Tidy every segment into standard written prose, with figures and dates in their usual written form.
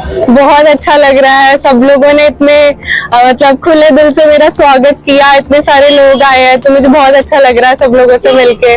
बहुत अच्छा लग रहा है। सब लोगों ने इतने मतलब खुले दिल से मेरा स्वागत किया, इतने सारे लोग आए हैं, तो मुझे बहुत अच्छा लग रहा है सब लोगों से मिलके।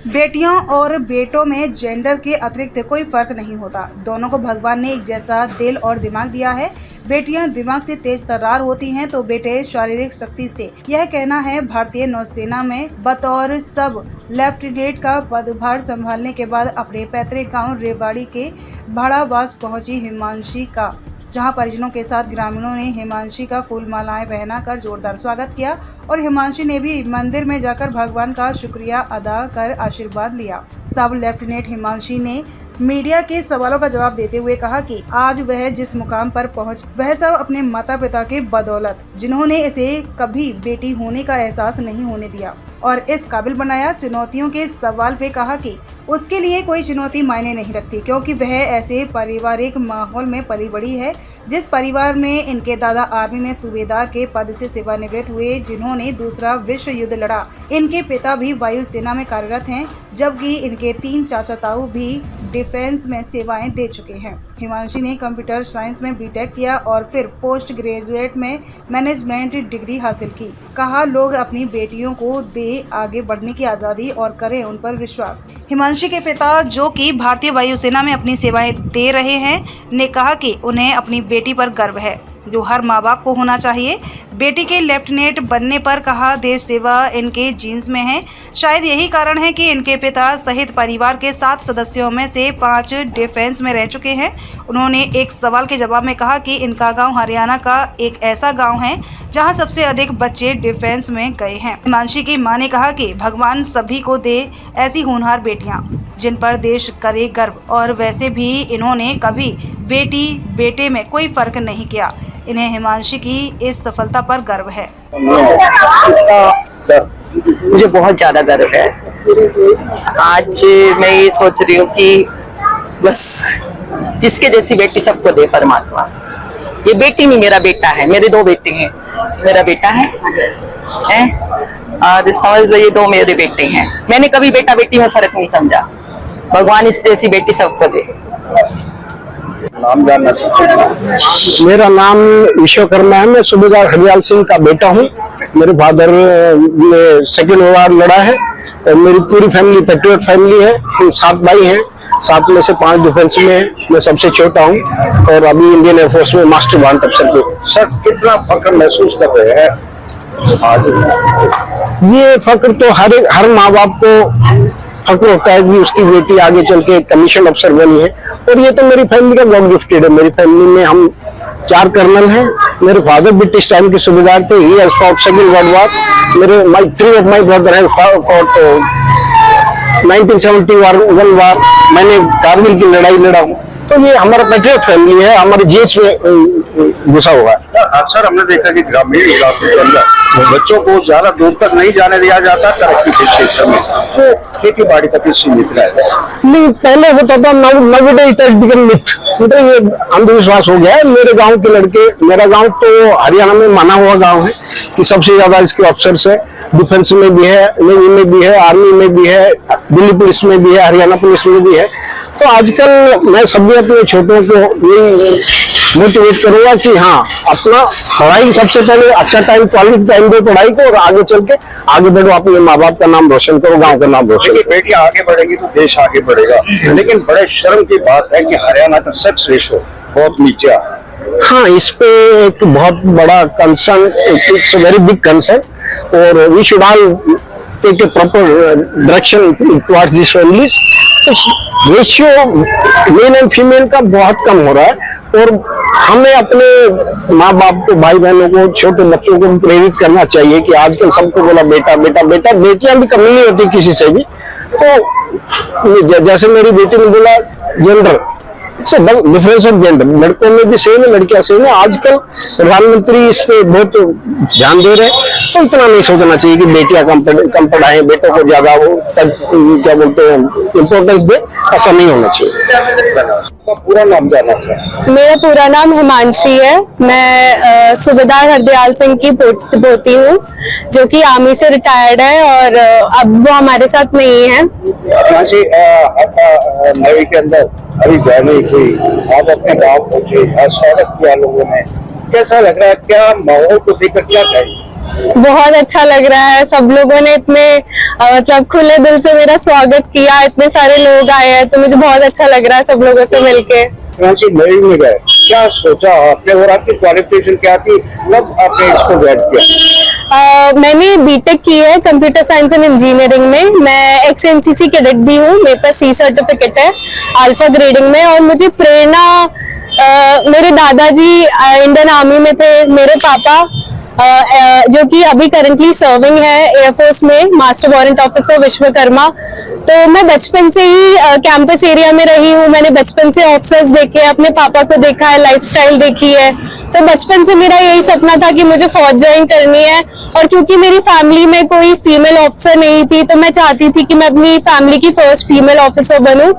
बेटियों और बेटों में जेंडर के अतिरिक्त कोई फर्क नहीं होता। दोनों को भगवान ने एक जैसा दिल और दिमाग दिया है। बेटियां दिमाग से तेज तर्रार होती हैं तो बेटे शारीरिक शक्ति से। यह कहना है भारतीय नौसेना में बतौर सब लेफ्टिनेंट का पदभार संभालने के बाद अपने पैतृक गांव रेवाड़ी के भाड़ावास पहुंची हिमांशी का, जहां परिजनों के साथ ग्रामीणों ने हिमांशी का फूल मालाएं पहनाकर जोरदार स्वागत किया और हिमांशी ने भी मंदिर में जाकर भगवान का शुक्रिया अदा कर आशीर्वाद लिया। सब लेफ्टिनेंट हिमांशी ने मीडिया के सवालों का जवाब देते हुए कहा कि आज वह जिस मुकाम पर पहुंच, वह सब अपने माता पिता के बदौलत, जिन्होंने इसे कभी बेटी होने का एहसास नहीं होने दिया और इस काबिल बनाया। चुनौतियों के सवाल पे कहा कि उसके लिए कोई चुनौती मायने नहीं रखती, क्योंकि वह ऐसे पारिवारिक माहौल में पली बड़ी है जिस परिवार में इनके दादा आर्मी में सूबेदार के पद से सेवानिवृत्त हुए, जिन्होंने दूसरा विश्व युद्ध लड़ा। इनके पिता भी वायुसेना में कार्यरत हैं, जबकि इनके 3 चाचा ताऊ भी डिफेंस में सेवाएं दे चुके हैं। हिमांशी ने कंप्यूटर साइंस में बीटेक किया और फिर पोस्ट ग्रेजुएट में मैनेजमेंट डिग्री हासिल की। कहा, लोग अपनी बेटियों को दे आगे बढ़ने की आज़ादी और करें उन पर विश्वास। हिमांशी के पिता, जो कि भारतीय वायुसेना में अपनी सेवाएं दे रहे हैं, ने कहा कि उन्हें अपनी बेटी पर गर्व है, जो हर माँ बाप को होना चाहिए। बेटी के लेफ्टिनेंट बनने पर कहा, देश सेवा इनके जीन्स में है। शायद यही कारण है कि इनके पिता सहित परिवार के 7 सदस्यों में से 5 डिफेंस में रह चुके हैं। उन्होंने एक सवाल के जवाब में कहा कि इनका गांव हरियाणा का एक ऐसा गांव है जहां सबसे अधिक बच्चे डिफेंस में गए हैं। हिमांशी की मां ने कहा कि भगवान सभी को दे ऐसी होनहार बेटियां जिन पर देश करे गर्व, और वैसे भी इन्होंने कभी बेटी बेटे में कोई फर्क नहीं किया। इन्हें हिमांशी की इस सफलता पर गर्व है। मुझे बहुत ज्यादा गर्व है। आज मैं ये सोच रही हूँ कि बस इसके जैसी बेटी सबको दे परमात्मा। ये बेटी नहीं, मेरा बेटा है। मेरे 2 बेटे हैं। मेरा बेटा है और समझ लो ये 2 मेरे बेटे हैं। मैंने कभी बेटा बेटी में फर्क नहीं समझा। भगवान इस जैसी बेटी सबको दे। नाम जानना चाहता। मेरा नाम विश्वकर्मा है। मैं सूबेदार हरियाल सिंह का बेटा हूँ। मेरे फादर ने 2nd वॉर लड़ा है और मेरी पूरी फैमिली पेट्रियट फैमिली है। हम 7 भाई हैं, 7 में से 5 डिफेंस में है। मैं सबसे छोटा हूँ और अभी इंडियन एयरफोर्स में मास्टर वारंट अफसर पे। सर, कितना फख्र महसूस कर रहे हैं आज? ये फख्र तो हर माँ बाप को फख्र होता है कि उसकी बेटी आगे चल के कमीशन अफसर बनी है, और ये तो मेरी फैमिली का गॉड गिफ्टेड है। मेरी फैमिली में हम 4 कर्नल हैं। मेरे फादर ब्रिटिश टाइम के सूबेदार थे। He has fought 2nd world war. मेरे 3 of my brother have fought 1971 वार। मैंने कारगिल की लड़ाई लड़ा हूँ। तो ये हमारा पेट्रियट फैमिली है, हमारे जीन्स में घुसा हुआ है। अक्सर हमने देखा कि ग्रामीण इलाकों के अंदर बच्चों को ज्यादा दूर तक नहीं जाने दिया जाता तरक्की के क्षेत्र में, तो खेती बाड़ी तक सीमित रहता है। नहीं, पहले होता था। नवडे इट हैज बिकम मिथ। मतलब ये अंधविश्वास हो गया है। मेरे गांव के लड़के, मेरा गांव तो हरियाणा में माना हुआ गांव है कि सबसे ज्यादा इसके ऑफिसर्स है। डिफेंस में भी है, नेवी में भी है, आर्मी में भी है, दिल्ली पुलिस में भी है, हरियाणा पुलिस में भी है। तो आजकल मैं सभी अपने छोटों को यही मोटिवेट करूंगा कि हाँ, अपना पढ़ाई सबसे पहले अच्छा टाइम, क्वालिटी टाइम दो पढ़ाई को, और आगे चल के आगे बढ़ो, अपने माँ बाप का नाम रोशन करो, गांव का नाम रोशन करो। बेटियां आगे बढ़ेगी तो देश आगे बढ़ेगा। लेकिन बड़े शर्म की बात है कि हरियाणा का सेक्स रेशो बहुत नीचे है। हाँ, इस पे एक बहुत बड़ा concern, it's a very big concern, और we should all take a proper direction towards this families. Ratio male and female का बहुत कम हो रहा है, और हमें अपने माँ बाप को, भाई बहनों को, छोटे बच्चों को प्रेरित करना चाहिए कि आजकल सबको बोला बेटा बेटा बेटा, बेटियां भी कमी नहीं होती किसी से भी। तो जैसे मेरी बेटी ने बोला gender, it's a difference of gender, लड़कों में भी सेम है, लड़कियां सेम है। आजकल प्रधानमंत्री इस पे बहुत ध्यान दे रहे हैं, तो इतना नहीं सोचना चाहिए कि बेटियां कम पढ़ाएं, बेटों को ज्यादा वो क्या बोलते हैं इम्पोर्टेंस दे, ऐसा नहीं होना चाहिए। आपका पूरा नाम जानना चाहूँ। मेरा पूरा नाम हिमांशी है। मैं सूबेदार हरदयाल सिंह की पोती हूँ, जो कि आर्मी से रिटायर्ड है और अब वो हमारे साथ नहीं है। हिमांशी, आपका नेवी के अंदर अभी जॉइनिंग हुई, आप अपने गाँव पहुंचे, स्वागत किया लोगों ने, कैसा लग रहा है? क्या माहौल को देखकर क्या कहेंगे? बहुत अच्छा लग रहा है। सब लोगों ने इतने मतलब खुले दिल से मेरा स्वागत किया, इतने सारे लोग आए हैं, तो मुझे बहुत अच्छा लग रहा है सब लोगों से मिलके। हिमांशी, नेवी में गए, क्या सोचा आपने और आपकी क्वालिफिकेशन क्या थी, कब आपने इसको ज्वाइन किया? मैंने बीटेक की है कंप्यूटर साइंस एंड इंजीनियरिंग में। मैं एक्स एनसीसी कैडेट भी हूँ, मेरे पास सी सर्टिफिकेट है अल्फा ग्रेडिंग में। और मुझे प्रेरणा मेरे दादाजी इंडियन आर्मी में थे, मेरे पापा जो कि अभी करंटली सर्विंग है एयरफोर्स में, मास्टर वारंट ऑफिसर विश्वकर्मा। तो मैं बचपन से ही कैंपस एरिया में रही हूँ। मैंने बचपन से ऑफिसर्स देखे, अपने पापा को देखा है, लाइफस्टाइल देखी है। तो बचपन से मेरा यही सपना था कि मुझे फौज ज्वाइन करनी है। और क्योंकि मेरी फैमिली में कोई फीमेल ऑफिसर नहीं थी, तो मैं चाहती थी कि मैं अपनी फैमिली की फर्स्ट फीमेल ऑफिसर बनूं।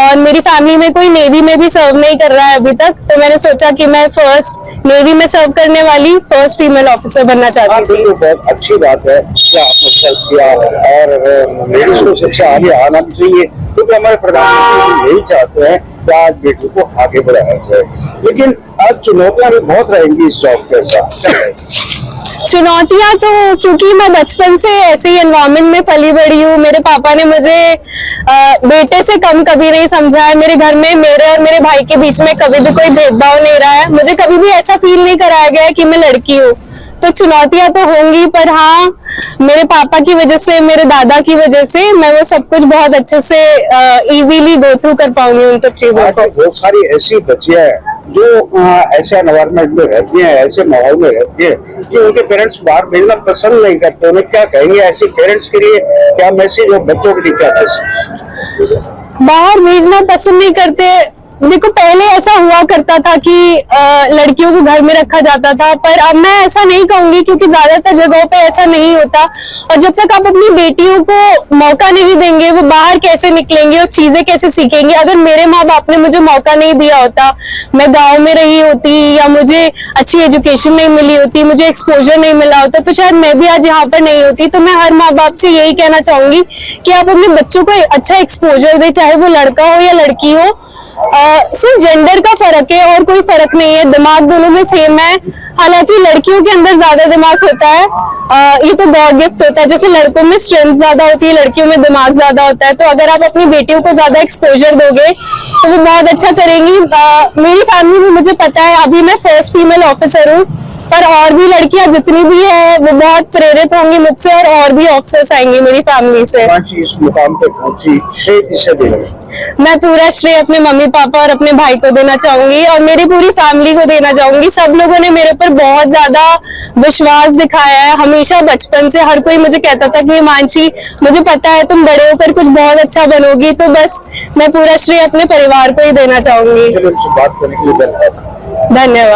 और मेरी फैमिली में कोई नेवी में भी सर्व नहीं कर रहा है अभी तक, तो मैंने सोचा कि मैं फर्स्ट नेवी में सर्व करने वाली फर्स्ट फीमेल ऑफिसर बनना चाहती थी। तो बहुत अच्छी बात है कि आपने सर्व किया और लेडीज को सबसे आगे आना भी चाहिए, क्योंकि हमारे प्रधानमंत्री यही चाहते हैं कि आज बेटी को आगे बढ़ाया जाए। लेकिन आज चुनौतियां भी बहुत रहेंगी इस जॉब के साथ। चुनौतियां तो, क्योंकि मैं बचपन से ऐसे ही एनवायरनमेंट में पली बड़ी हूँ। मेरे पापा ने मुझे बेटे से कम कभी नहीं समझा है। मेरे घर में मेरे और मेरे भाई के बीच में कभी भी कोई भेदभाव नहीं रहा है। मुझे कभी भी ऐसा फील नहीं कराया गया है कि मैं लड़की हूँ। तो चुनौतियां तो होंगी, पर हाँ, मेरे पापा की वजह से, मेरे दादा की वजह से मैं वो सब कुछ बहुत अच्छे से इजीली गो थ्रू कर पाऊंगी उन सब चीजों को। बहुत सारी ऐसी बच्चियां हैं जो ऐसे एनवायरनमेंट में रहती हैं, ऐसे माहौल में रहती है कि उनके पेरेंट्स बाहर भेजना पसंद नहीं करते। उन्हें क्या कहेंगे ऐसे पेरेंट्स के लिए, क्या मैसेज और बच्चों के लिए क्या मैसेज? बाहर भेजना पसंद नहीं करते। देखो, पहले ऐसा हुआ करता था कि लड़कियों को घर में रखा जाता था, पर अब मैं ऐसा नहीं कहूंगी, क्योंकि ज्यादातर जगहों पे ऐसा नहीं होता। और जब तक आप अपनी बेटियों को मौका नहीं देंगे, वो बाहर कैसे निकलेंगे और चीजें कैसे सीखेंगे? अगर मेरे माँ बाप ने मुझे मौका नहीं दिया होता, मैं गाँव में रही होती, या मुझे अच्छी एजुकेशन नहीं मिली होती, मुझे एक्सपोजर नहीं मिला होता, तो शायद मैं भी आज यहाँ पर नहीं होती। तो मैं हर माँ बाप से यही कहना चाहूंगी कि आप अपने बच्चों को अच्छा एक्सपोजर दें, चाहे वो लड़का हो या लड़की हो। सिर्फ जेंडर का फर्क है और कोई फर्क नहीं है, दिमाग दोनों में सेम है। हालांकि लड़कियों के अंदर ज्यादा दिमाग होता है, ये तो गॉड गिफ्ट होता है। जैसे लड़कों में स्ट्रेंथ ज्यादा होती है, लड़कियों में दिमाग ज्यादा होता है। तो अगर आप अपनी बेटियों को ज्यादा एक्सपोजर दोगे तो वो बहुत अच्छा करेंगी। मेरी फैमिली में मुझे पता है, अभी मैं फर्स्ट फीमेल ऑफिसर हूँ, पर और भी लड़कियां जितनी भी है वो बहुत प्रेरित होंगी मुझसे, और भी ऑफिसर्स आएंगे मेरी फैमिली से। इस मुकाम पे पहुंची, श्रेय किसे देंगे? मैं पूरा श्रेय अपने मम्मी पापा और अपने भाई को देना चाहूंगी, और मेरी पूरी फैमिली को देना चाहूंगी। सब लोगों ने मेरे पर बहुत ज्यादा विश्वास दिखाया है। हमेशा बचपन से हर कोई मुझे कहता था कि हिमांशी, मुझे पता है तुम बड़े होकर कुछ बहुत अच्छा बनोगी। तो बस मैं पूरा श्रेय अपने परिवार को ही देना चाहूंगी। बात करने के लिए धन्यवाद। धन्यवाद।